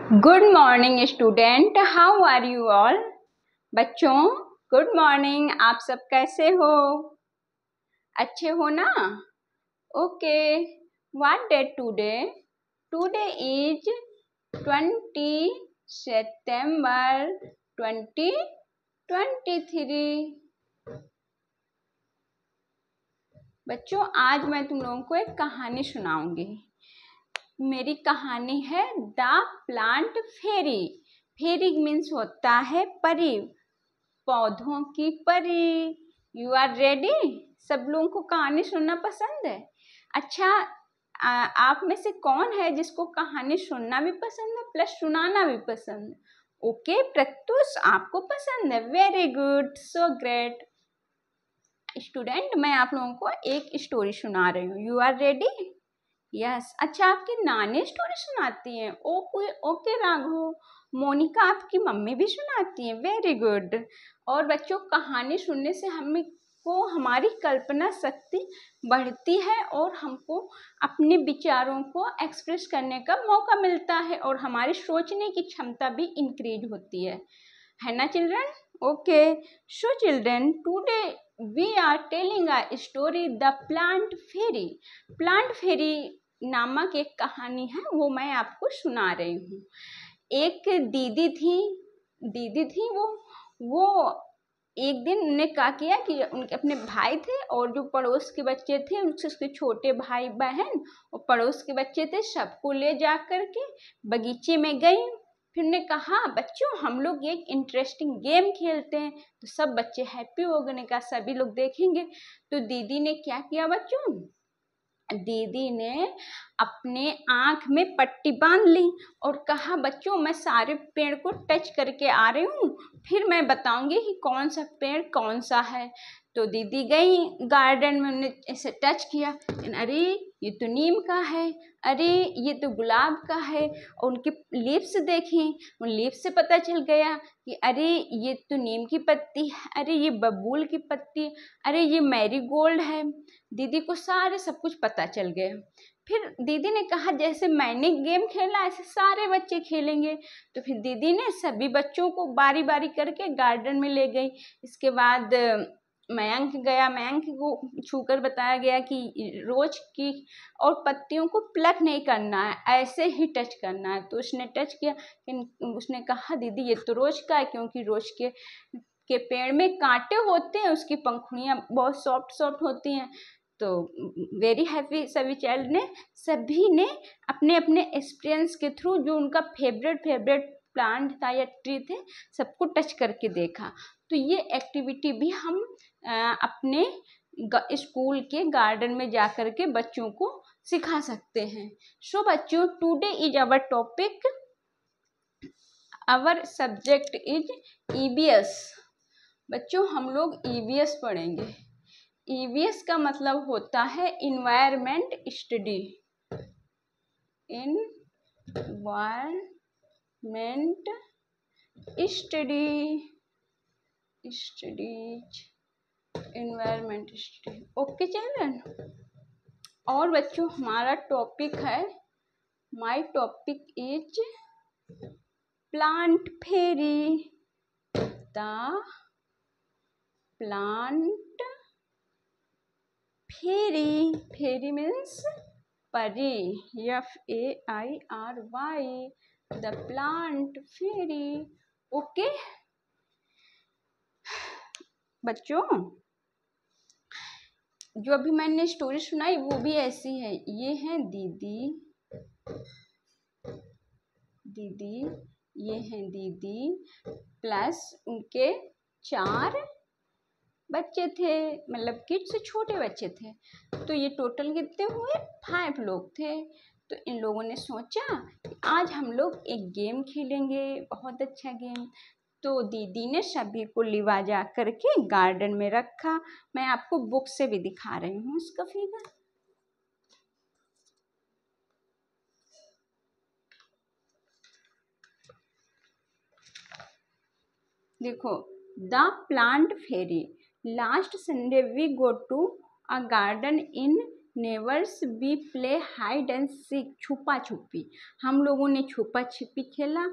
Good morning student, how are you all. बच्चों good morning, आप सब कैसे हो? अच्छे हो ना? Okay, what date today? Today is 20 सितंबर 2023। बच्चों आज मैं तुम लोगों को एक कहानी सुनाऊंगी। मेरी कहानी है the plant fairy. Fairy means होता है परी, पौधों की परी। You are ready? सब लोगों को कहानी सुनना पसंद है? अच्छा, आप में से कौन है जिसको कहानी सुनना भी पसंद है प्लस सुनाना भी पसंद है? ओके प्रत्युष, आपको पसंद है, very good, so great. Student मैं आप लोगों को एक स्टोरी सुना रही हूँ। You are ready? यस। अच्छा, आपकी नानी स्टोरी सुनाती हैं? ओके राघव। मोनिका आपकी मम्मी भी सुनाती हैं, वेरी गुड। और बच्चों कहानी सुनने से हमारी कल्पना शक्ति बढ़ती है और हमको अपने विचारों को एक्सप्रेस करने का मौका मिलता है और हमारी सोचने की क्षमता भी इंक्रीज होती है ना children? Okay, so children today we are telling a story the plant fairy. Plant fairy नामक एक कहानी है, वो मैं आपको सुना रही हूँ। एक दीदी थी वो एक दिन उन्होंने क्या किया कि उनके अपने भाई थे और जो पड़ोस के बच्चे थे उसके छोटे भाई बहन और पड़ोस के बच्चे थे, सबको ले जा करके बगीचे में गई। फिर ने कहा बच्चों हम लोग एक इंटरेस्टिंग गेम खेलते हैं। तो सब बच्चे हैप्पी हो गए, का सभी लोग देखेंगे। तो दीदी ने क्या किया बच्चों, दीदी ने अपने आँख में पट्टी बांध ली और कहा बच्चों मैं सारे पेड़ को टच करके आ रही हूँ, फिर मैं बताऊंगी कि कौन सा पेड़ कौन सा है। तो दीदी गई गार्डन में, उन्होंने ऐसे टच किया, अरे ये तो नीम का है, अरे ये तो गुलाब का है। और उनके लीव्स देखी, उन लीव्स से पता चल गया कि अरे ये तो नीम की पत्ती है, अरे ये बबूल की पत्ती, अरे ये मैरीगोल्ड है। दीदी को सारे सब कुछ पता चल गया। फिर दीदी ने कहा जैसे मैंने गेम खेला ऐसे सारे बच्चे खेलेंगे। तो फिर दीदी ने सभी बच्चों को बारी बारी करके गार्डन में ले गई। इसके बाद मयंक गया, मयंक को छूकर बताया गया कि रोज की और पत्तियों को प्लक नहीं करना है, ऐसे ही टच करना है। तो उसने टच किया, उसने कहा दीदी ये तो रोज का है, क्योंकि रोज के पेड़ में कांटे होते हैं, उसकी पंखुड़ियाँ बहुत सॉफ्ट होती हैं। तो वेरी हैप्पी सभी ने अपने अपने एक्सपीरियंस के थ्रू जो उनका फेवरेट प्लांट था या ट्री थे सबको टच करके देखा। तो ये एक्टिविटी भी हम अपने स्कूल के गार्डन में जा कर के बच्चों को सिखा सकते हैं। सो बच्चों today is our topic, our subject is EVS. बच्चों हम लोग ईवीएस पढ़ेंगे। ईवीएस का मतलब होता है environment study. Environment studies environment study. Okay children. और बच्चों हमारा टॉपिक है, my topic is plant fairy. The plant fairy, fairy means परी, FAIRY, the plant fairy. Okay बच्चों, जो अभी मैंने स्टोरी सुनाई वो भी ऐसी है। ये है दीदी, ये है दीदी प्लस उनके 4 बच्चे थे, मतलब किड्स से छोटे बच्चे थे। तो ये टोटल कितने हुए, 5 लोग थे। तो इन लोगों ने सोचा कि आज हम लोग एक गेम खेलेंगे, बहुत अच्छा गेम। तो दीदी ने सभी को लिवा जा करके गार्डन में रखा। मैं आपको बुक से भी दिखा रही हूँ उसका फिगर। देखो, the plant fairy. Last Sunday we go to a garden in neighbours we play hide and seek, छुपा छुपी, हम लोगों ने छुपा छिपी खेला,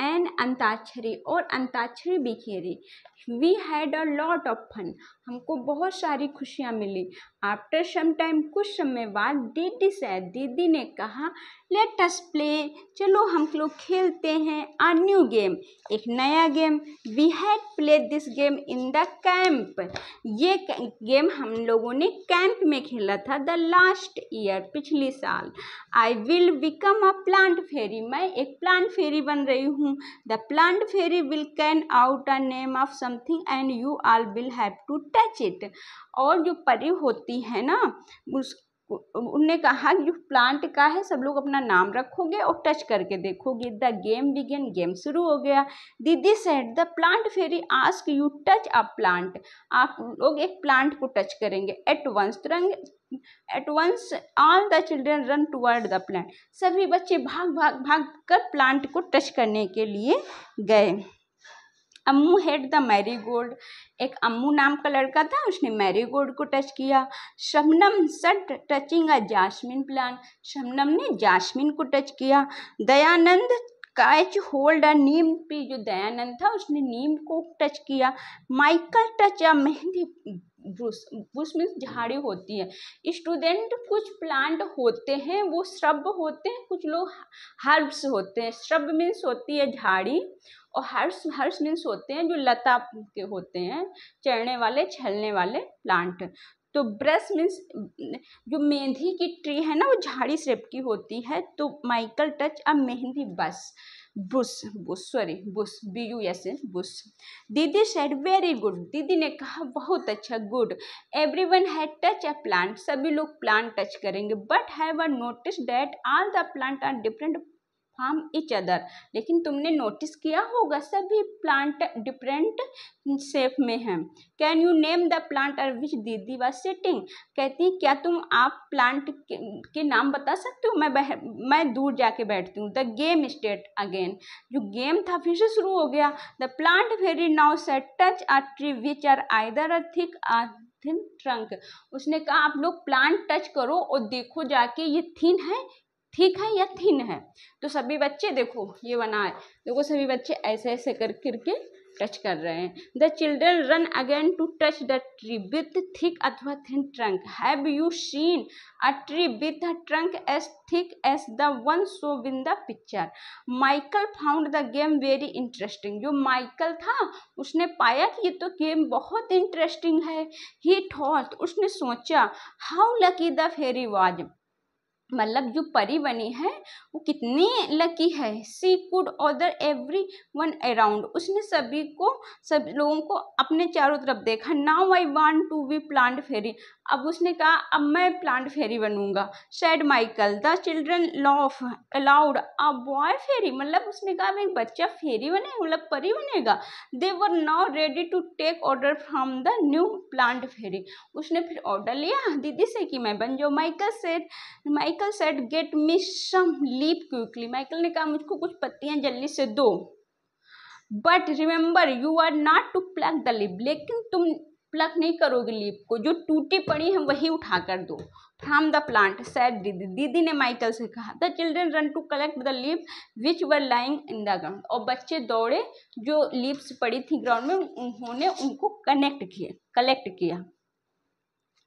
एंड अंताक्षरी, और अंताक्षरी भी खेली। We had a lot of fun, हमको बहुत सारी खुशियाँ मिली। आफ्टर सम टाइम, कुछ समय बाद, दीदी सेड, दीदी ने कहा, लेट अस प्ले, चलो हम लोग खेलते हैं, अ न्यू गेम, एक नया game. We had played this game in the camp, ये गेम हम लोगों ने कैंप में खेला था, द लास्ट ईयर, पिछली साल। I will become a plant fairy, मैं एक प्लांट फेरी बन रही हूँ। The plant fairy will call out a name of something and you all will have to touch it, और जो परी होती है ना, उनने कहा कि जो प्लांट का है सब लोग अपना नाम रखोगे और टच करके देखोगे। द गेम बिगेन, गेम शुरू हो गया। दीदी said, the plant fairy ask you touch a plant, आप लोग एक प्लांट को टच करेंगे। At once all the children run toward the plant, सभी बच्चे भाग भाग भाग कर प्लांट को टच करने के लिए गए। अम्मू हेड द मैरीगोल्ड, एक अम्मू नाम का लड़का था, उसने मैरीगोल्ड को टच किया। शबनम सट टचिंग अ जास्मिन प्लांट, शबनम ने जास्मिन को टच किया। Dayanand catch hold a Neem tree, जो दयानंद था उसने नीम को टच किया। Michael touch a mehndi bush, Bush means झाड़ी होती है। स्टूडेंट, कुछ प्लांट होते हैं वो श्रब होते हैं, कुछ लोग हर्ब्स होते हैं। श्रब मीन्स होती है झाड़ी, और हर्ब्स मीन्स होते हैं जो लता के होते हैं, चढ़ने वाले छलने वाले प्लांट। तो ब्रश मीन्स जो मेहंदी की ट्री है ना, वो झाड़ी शेप की होती है। तो Michael touch a mehndi bush, bush. दीदी सेड वेरी गुड, दीदी ने कहा बहुत अच्छा, good. Everyone had touch a plant, सभी लोग प्लांट टच करेंगे। But have a notice that all the plant are different from each other, लेकिन तुमने नोटिस किया होगा सभी प्लांट डिफरेंट शेप में हैं। Can you name the plant और विच दीदी वाज सिटिंग, कहती क्या तुम आप प्लांट के नाम बता सकते हो, मैं दूर जाके बैठती हूँ। द गेम स्टार्ट अगेन, जो गेम था फिर से शुरू हो गया। The plant fairy now said touch a tree which are either a thick or thin trunk, उसने कहा आप लोग प्लांट टच करो और देखो जाके ये थिन है, ठीक है या थिन है। तो सभी बच्चे देखो ये बना है, देखो सभी बच्चे ऐसे ऐसे करके टच कर रहे हैं। The children ran again to touch the tree with thick अथवा thin trunk. Have you seen a tree with a trunk as thick as the one show in the picture. Michael found the game very interesting, जो Michael था उसने पाया कि ये तो game बहुत interesting है। ही थॉट, उसने सोचा, how lucky the fairy was, मतलब जो परी बनी है वो कितनी लकी है। She could order everyone around, उसने सब लोगों को अपने चारों तरफ देखा। Now I want to be plant fairy, अब उसने कहा अब मैं प्लांट फेरी बनूंगा। Said Michael, the children laugh aloud a boy fairy, मतलब उसने कहा एक बच्चा फेरी बने, मतलब परी बनेगा। They were now ready to take order from the new plant fairy, उसने फिर ऑर्डर लिया दीदी से कि मैं बन जाऊँ। Michael said get me some leaf quickly, Michael ने कहा मुझको कुछ पत्तियां जल्दी से दो। But remember you are not to pluck the leaf, लेकिन तुम प्लक नहीं करोगे लीफ को, जो टूटी पड़ी है वही उठा कर दो। फ्रॉम द प्लांट सेड दीदी, दीदी ने माइकल से कहा। The children run to collect the leaf which were lying in the ground, और बच्चे दौड़े जो लीव्स पड़ी थी ग्राउंड में, उन्होंने उनको कलेक्ट किया।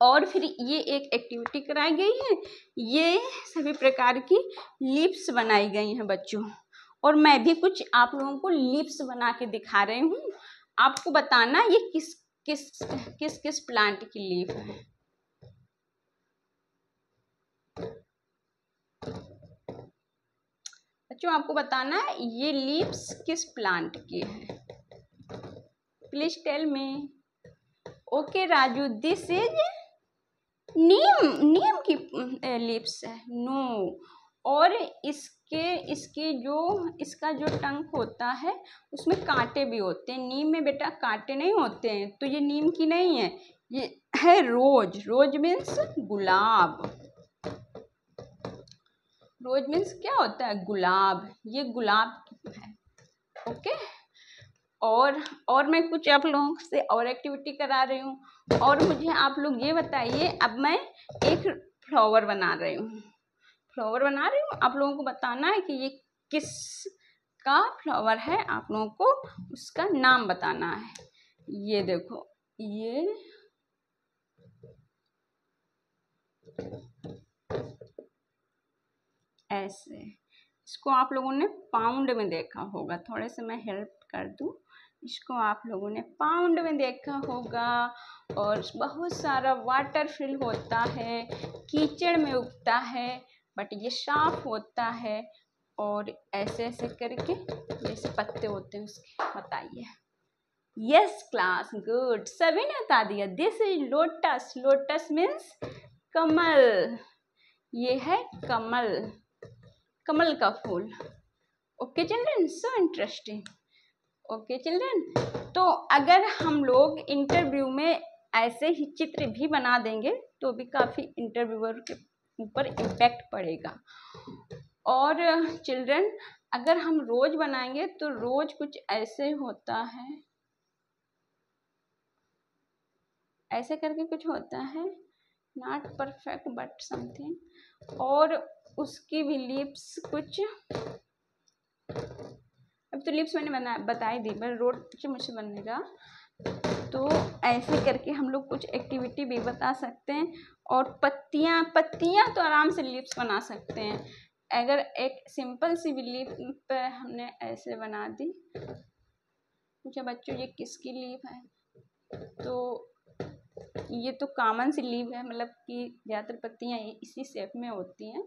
और फिर ये एक एक्टिविटी कराई गई है, ये सभी प्रकार की लिप्स बनाई गई हैं बच्चों, और मैं भी कुछ आप लोगों को लिप्स बना के दिखा रही हूँ। आपको बताना ये किस प्लांट की लीफ है। बच्चों आपको बताना है ये लीव्स किस प्लांट की है, please tell me. Okay Raju, this is neem की लिप्स है। नो, और इसका जो टंक होता है उसमें कांटे भी होते हैं। नीम में बेटा कांटे नहीं होते हैं, तो ये नीम की नहीं है, ये है रोज मीन्स गुलाब। रोज मीन्स क्या होता है, गुलाब, ये गुलाब है। ओके, और मैं कुछ आप लोगों से और एक्टिविटी करा रही हूँ। और मुझे आप लोग ये बताइए, अब मैं एक फ्लावर बना रही हूँ। आप लोगों को बताना है कि ये किस का फ्लावर है, आप लोगों को उसका नाम बताना है। ये देखो, ये ऐसे, इसको आप लोगों ने पाउंड में देखा होगा। थोड़े से मैं हेल्प कर दूँ, इसको आप लोगों ने पाउंड में देखा होगा। और बहुत सारा वाटर फिल होता है, कीचड़ में उगता है, बट ये साफ होता है। और ऐसे ऐसे करके जैसे पत्ते होते हैं उसके। बताइए। यस क्लास, गुड, सभी ने बता दिया। This is lotus. Lotus means kamal. ये है कमल, कमल का फूल। Okay children, so interesting. Okay children, तो अगर हम लोग इंटरव्यू में ऐसे ही चित्र भी बना देंगे तो भी काफ़ी इंटरव्यूअर के ऊपर इम्पैक्ट पड़ेगा। और चिल्ड्रन, अगर हम रोज बनाएंगे तो रोज कुछ ऐसे होता है, ऐसे करके कुछ होता है, नॉट परफेक्ट बट समथिंग। और उसकी भी लिप्स कुछ, अब तो लिप्स मैंने बताई दी, पर रोड मुझसे बनेगा। तो ऐसे करके हम लोग कुछ एक्टिविटी भी बता सकते हैं। और पत्तियां तो आराम से लिप्स बना सकते हैं। अगर एक सिंपल सी भी लिप पे हमने ऐसे बना दी, पूछा बच्चों ये किसकी लिप है, तो ये तो कॉमन सी लीव है, मतलब कि ज़्यादातर पत्तियाँ इसी शेप में होती हैं।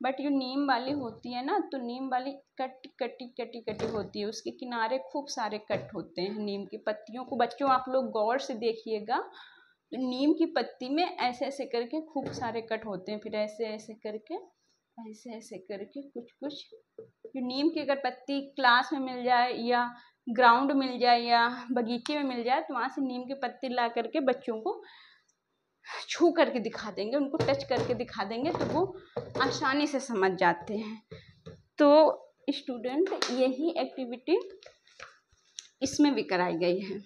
बट जो नीम वाली होती है ना, तो नीम वाली कटी होती है, उसके किनारे खूब सारे कट होते हैं नीम की पत्तियों को। बच्चों आप लोग गौर से देखिएगा, तो नीम की पत्ती में ऐसे ऐसे करके खूब सारे कट होते हैं। फिर ऐसे ऐसे करके कुछ जो नीम की अगर पत्ती क्लास में मिल जाए या ग्राउंड मिल जाए या बगीचे में मिल जाए, तो वहाँ से नीम की पत्ती ला करके बच्चों को छू करके दिखा देंगे, उनको टच करके दिखा देंगे, तो वो आसानी से समझ जाते हैं। तो स्टूडेंट, यही एक्टिविटी इसमें भी कराई गई है।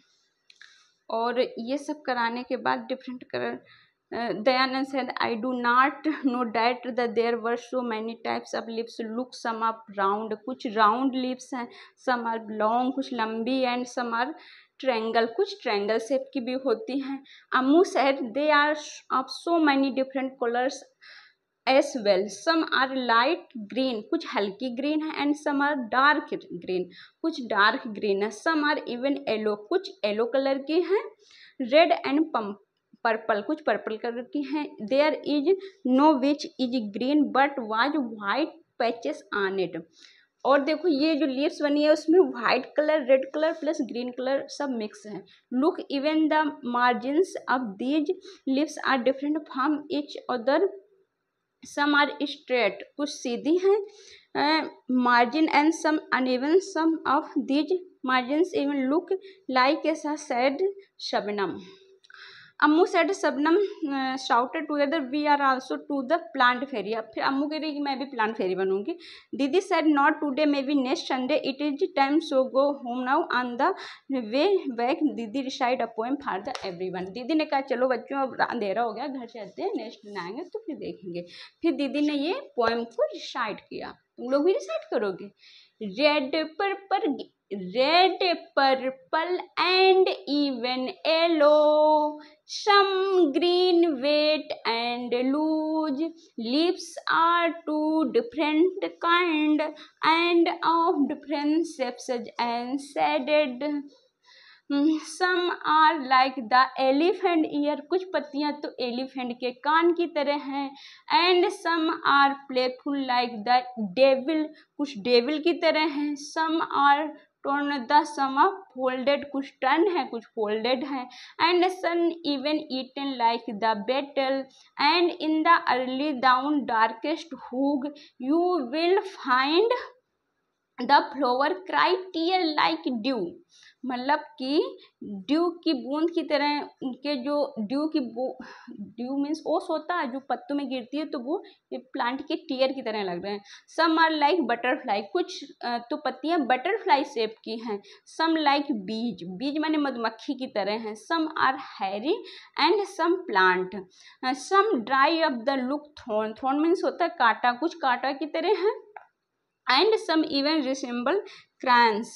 और ये सब कराने के बाद different colour, Dayanand said, I do not know that there were so many types of lips. Look, some are round, कुछ round lips हैं, some are long, कुछ लंबी, and some are triangle, कुछ triangle shape की भी होती हैं। Ammu said they are of so many different colors as well. Some are light green, कुछ हल्की green है, and some are dark green, कुछ dark green है, some are even yellow, कुछ yellow color की हैं, red and पर्पल, कुछ purple colour की हैं। There is no which is green but was white patches on it. और देखो ये जो लीव्स बनी है उसमें white colour, red colour plus green colour सब मिक्स है। Look, even the margins of these leaves are different from each other. Some are straight, कुछ सीधी हैं margin, and some uneven. Some of these margins even look like A said Shabnam. Ammu said Shabnam shouted together we are also to the plant fairy. अब फिर अम्मू कह रही कि मैं भी प्लांट फेरी बनूंगी। Didi said not today, may be next Sunday, it is time so go home now. On the way back didi recited a poem for the everyone. दीदी ने कहा चलो बच्चों अब अंधेरा हो गया, घर चलते हैं, नेक्स्ट दिन आएंगे तो फिर देखेंगे। फिर दीदी ने ये पोएम को रिसाइड किया। तुम लोग भी रिसाइड करोगे। Red, purple and even yellow, some green, wet and loose. Leaves are two different kind and of different shapes and shaded. Some are like the elephant ear, कुछ पत्तियां तो एलिफेंट के कान की तरह हैं। And some are playful like the devil, कुछ devil की तरह हैं। Some are torn, the some are folded, कुछ टर्न है कुछ फोल्डेड है। And some even eaten like the beetle. And in the early down darkest hug you will find the flower cry tear like dew, मतलब कि due की बूंद की तरह उनके जो ड्यू मीन्स ओस होता है जो पत्तों में गिरती है, तो वो प्लांट के टीयर की तरह लग रहे हैं। सम आर लाइक बटरफ्लाई, कुछ तो पत्तियां बटरफ्लाई शेप की हैं। सम लाइक बीज, बीज माने मधुमक्खी की तरह हैं। Some are hairy and some plant. Some dry up the look thorn, thorn means होता है कांटा, कुछ कांटा की तरह है। And some even resemble crayons,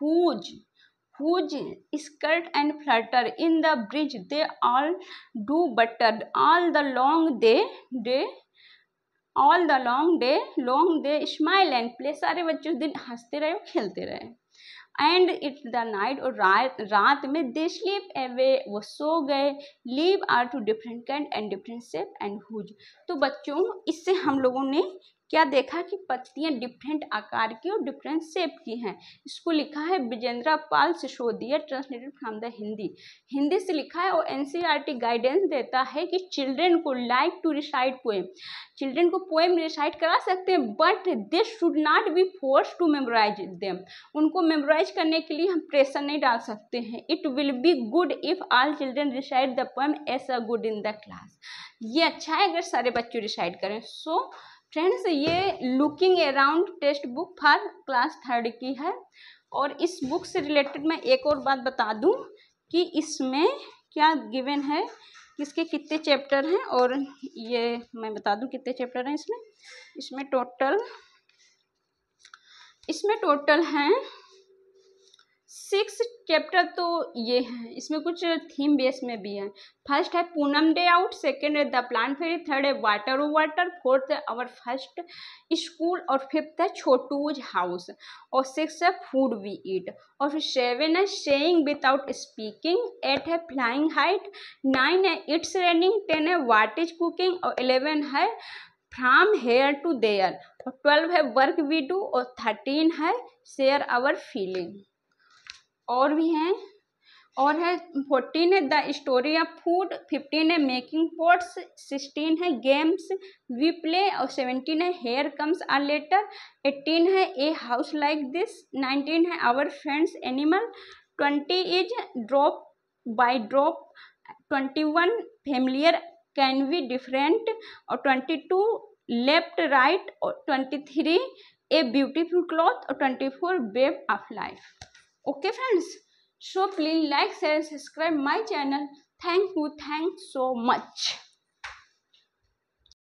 whose skirt and flutter in the breeze. They all do butter all the long day smile and play. सारे बच्चे उस दिन हंसते रहे और खेलते रहे। एंड इट्स द नाइट, और रात में दे स्लीप अवे, वो सो गए। Leave are two different kind and different shape and hues. तो बच्चों इससे हम लोगों ने क्या देखा कि पत्तियां डिफरेंट आकार की और डिफरेंट शेप की हैं। इसको लिखा है Vijendra Pal Sisodia, translated from the Hindi से लिखा है। और एनसीईआरटी गाइडेंस देता है कि चिल्ड्रेन को like to recite poem, children को पोएम रिसाइट करा सकते हैं, but they should not be force to memorise them, उनको मेमोराइज करने के लिए हम प्रेशर नहीं डाल सकते हैं। It will be good if all children recite the poem as a good in the class, ये अच्छा है अगर सारे बच्चे रिसाइट करें। सो फ्रेंड्स ये looking around text book for class 3rd की है। और इस बुक से रिलेटेड मैं एक और बात बता दूं कि इसमें क्या गिवन है, किसके कितने चैप्टर हैं, और ये मैं बता दूं कितने चैप्टर हैं इसमें टोटल हैं 6 चैप्टर। तो ये है, इसमें कुछ थीम बेस में भी है। फर्स्ट है पूनम डे आउट, सेकेंड है द प्लांट फेरी, थर्ड है वाटर ओ वाटर, फोर्थ है आवर फर्स्ट स्कूल, और फिफ्थ है छोटूज हाउस, और 6 है फूड वी ईट, और फिर 7 है सेइंग विदाउट स्पीकिंग, 8 है फ्लाइंग हाइट, 9 है इट्स रेनिंग, 10 है व्हाट इज कुकिंग, और 11 है फ्रॉम हेयर टू देयर, और 12 है वर्क वी डू, और 13 है शेयर आवर फीलिंग। और भी हैं, और है 14 है द स्टोरी ऑफ फूड, 15 है मेकिंग पॉट्स, 16 है गेम्स वी प्ले, और 17 है हेयर कम्स आर लेटर, 18 है ए हाउस लाइक दिस, 19 है our friends animal, 20 is drop by drop, 21 familiar can be different, और 22 लेफ्ट राइट, और 23 ए ब्यूटीफुल क्लॉथ, और 24 wave of life. Okay friends, so please like, share, subscribe my channel. Thank you so much.